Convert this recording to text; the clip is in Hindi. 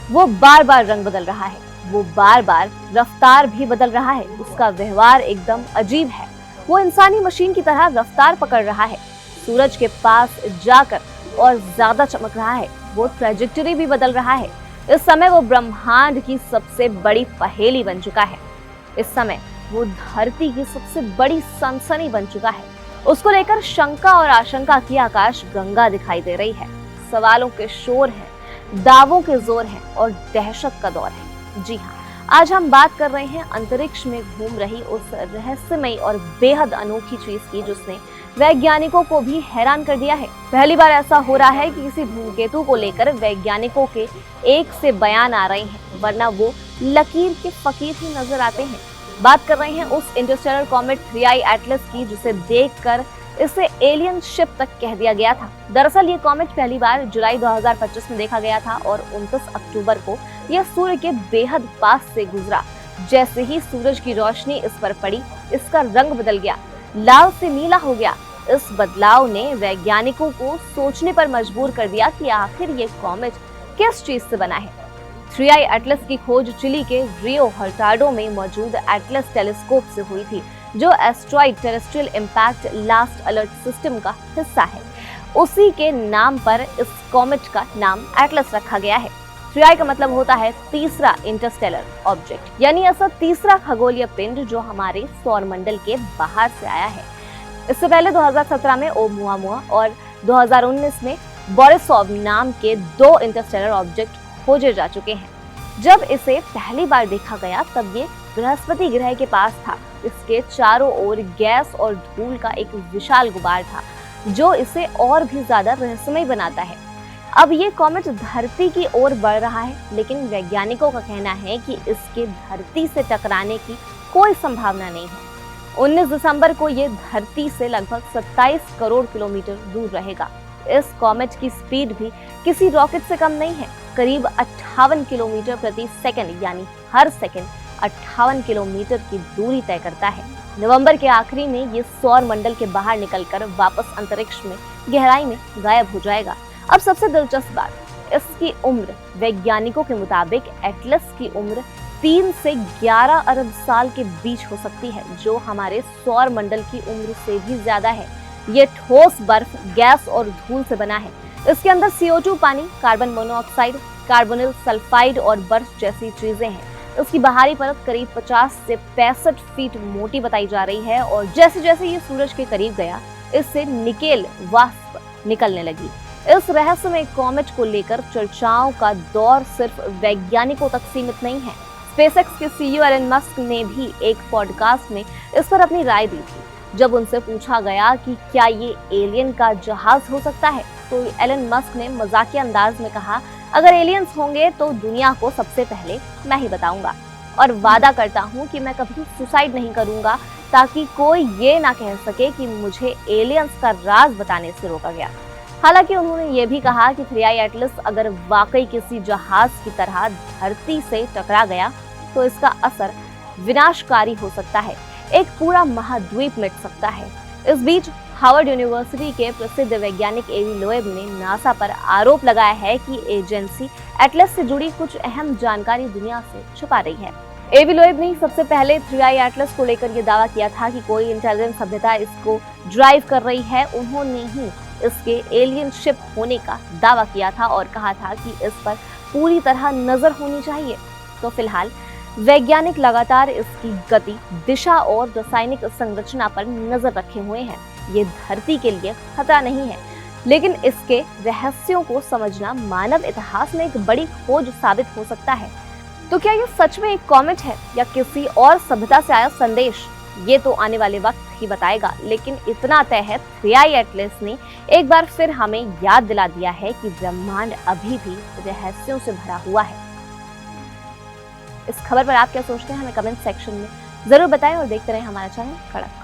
वो बार बार रंग बदल रहा है, वो बार बार रफ्तार भी बदल रहा है, उसका व्यवहार एकदम अजीब है। वो इंसानी मशीन की तरह रफ्तार पकड़ रहा है, सूरज के पास जाकर और ज्यादा चमक रहा है। वो ट्रेजेक्टरी भी बदल रहा है। इस समय वो ब्रह्मांड की सबसे बड़ी पहेली बन चुका है। इस समय वो धरती की सबसे बड़ी सनसनी बन चुका है। उसको लेकर शंका और आशंका की आकाश गंगा दिखाई दे रही है। सवालों के शोर हैं, दावों के जोर है और दहशत का दौर है। जी हाँ, आज हम बात कर रहे हैं अंतरिक्ष में घूम रही उस रहस्यमयी और बेहद अनोखी चीज की जिसने वैज्ञानिकों को भी हैरान कर दिया है। पहली बार ऐसा हो रहा है कि किसी धूमकेतु को लेकर वैज्ञानिकों के एक से बयान आ रहे हैं, वरना वो लकीर के फकीर ही नजर आते हैं। बात कर रहे हैं उस इंटरस्टेलर कॉमेट 3I एटलस की जिसे देखकर इसे एलियन शिप तक कह दिया गया था। दरअसल ये कॉमेट पहली बार जुलाई 2025 में देखा गया था और 29 अक्टूबर को यह सूर्य के बेहद पास से गुजरा। जैसे ही सूरज की रोशनी इस पर पड़ी, इसका रंग बदल गया, लाल से नीला हो गया। इस बदलाव ने वैज्ञानिकों को सोचने पर मजबूर कर दिया कि आखिर ये कॉमेट किस चीज से बना है। 3I एटलस की खोज चिली के रियो हर्टाडो में मौजूद एटलस टेलीस्कोप से हुई थी, जो asteroid terrestrial impact last alert system का हिस्सा है। उसी के नाम पर इस कॉमेट का नाम एटलस रखा गया है। 3I का मतलब होता है तीसरा इंटरस्टेलर ऑब्जेक्ट, यानी ऐसा तीसरा खगोलीय पिंड जो हमारे सौर मंडल के बाहर से आया है। इससे पहले 2017 में ओमुआमुआ और 2019 में बोरिसोव नाम के 2 इंटरस्टेलर ऑब्जेक्ट खोजे जा चुके हैं। जब इसे पहली बार देखा गया तब ये बृहस्पति ग्रह के पास था। इसके चारों ओर गैस और धूल का एक विशाल गुबार था जो इसे और भी ज्यादा रहस्यमय बनाता है। अब ये कॉमेट धरती की ओर बढ़ रहा है, लेकिन वैज्ञानिकों का कहना है कि इसके धरती से टकराने की कोई संभावना नहीं है। 19 दिसंबर को ये धरती से लगभग 27 करोड़ किलोमीटर दूर रहेगा। इस कॉमेट की स्पीड भी किसी रॉकेट से कम नहीं है, करीब 58 किलोमीटर प्रति सेकंड, यानी हर सेकंड 58 किलोमीटर की दूरी तय करता है। नवंबर के आखिरी में ये सौर मंडल के बाहर निकलकर वापस अंतरिक्ष में गहराई में गायब हो जाएगा। अब सबसे दिलचस्प बात, इसकी उम्र वैज्ञानिकों के मुताबिक एटलस की उम्र 3 से 11 अरब साल के बीच हो सकती है, जो हमारे सौर मंडल की उम्र से भी ज्यादा है। ये ठोस बर्फ, गैस और धूल से बना है। इसके अंदर CO2 पानी, कार्बन मोनोऑक्साइड, कार्बोनिल सल्फाइड और बर्फ जैसी चीजें हैं। इसकी बाहरी परत करीब 50 से 65 फीट मोटी बताई जा रही है और जैसे जैसे ये सूरज के करीब गया, इससे निकेल वाष्प निकलने लगी। इस रहस्यमय कॉमेट को लेकर चर्चाओं का दौर सिर्फ वैज्ञानिकों तक सीमित नहीं है। स्पेसएक्स के CEO एलन मस्क ने भी एक पॉडकास्ट में इस पर अपनी राय दी थी। जब उनसे पूछा गया कि क्या ये एलियन का जहाज हो सकता है, तो एलन मस्क ने मजाकिया अंदाज में कहा, अगर एलियंस होंगे तो दुनिया को सबसे पहले मैं ही बताऊंगा और वादा करता हूं कि मैं कभी सुसाइड नहीं करूंगा ताकि कोई ये ना कह सके कि मुझे एलियंस का राज बताने से रोका गया। हालांकि उन्होंने ये भी कहा कि 3I एटलस अगर वाकई किसी जहाज की तरह धरती से टकरा गया तो इसका असर विनाशकारी हो सकता है, एक पूरा महाद्वीप मिट सकता है। इस बीच हार्वर्ड यूनिवर्सिटी के प्रसिद्ध वैज्ञानिक एवी लोएब ने नासा पर आरोप लगाया है कि एजेंसी एटलस से जुड़ी कुछ अहम जानकारी दुनिया से छुपा रही है। एवी लोएब ने सबसे पहले 3I एटलस को लेकर यह दावा किया था कि कोई इंटेलिजेंट सभ्यता इसको ड्राइव कर रही है। उन्होंने ही इसके एलियन शिप होने का दावा किया था और कहा था कि इस पर पूरी तरह नजर होनी चाहिए। तो फिलहाल वैज्ञानिक लगातार इसकी गति, दिशा और रासायनिक संरचना पर नजर रखे हुए हैं। ये धरती के लिए खतरा नहीं है, लेकिन इसके रहस्यों को समझना मानव इतिहास में एक बड़ी खोज साबित हो सकता है। तो क्या ये सच में एक कॉमेट है या किसी और सभ्यता से आया संदेश, ये तो आने वाले वक्त ही बताएगा। लेकिन इतना तय है, 3I एटलस ने एक बार फिर हमें याद दिला दिया है कि ब्रह्मांड अभी भी रहस्यों से भरा हुआ है। इस खबर पर आप क्या सोचते हैं, हमें कमेंट सेक्शन में जरूर बताएं और देखते रहें हमारा चैनल कड़क।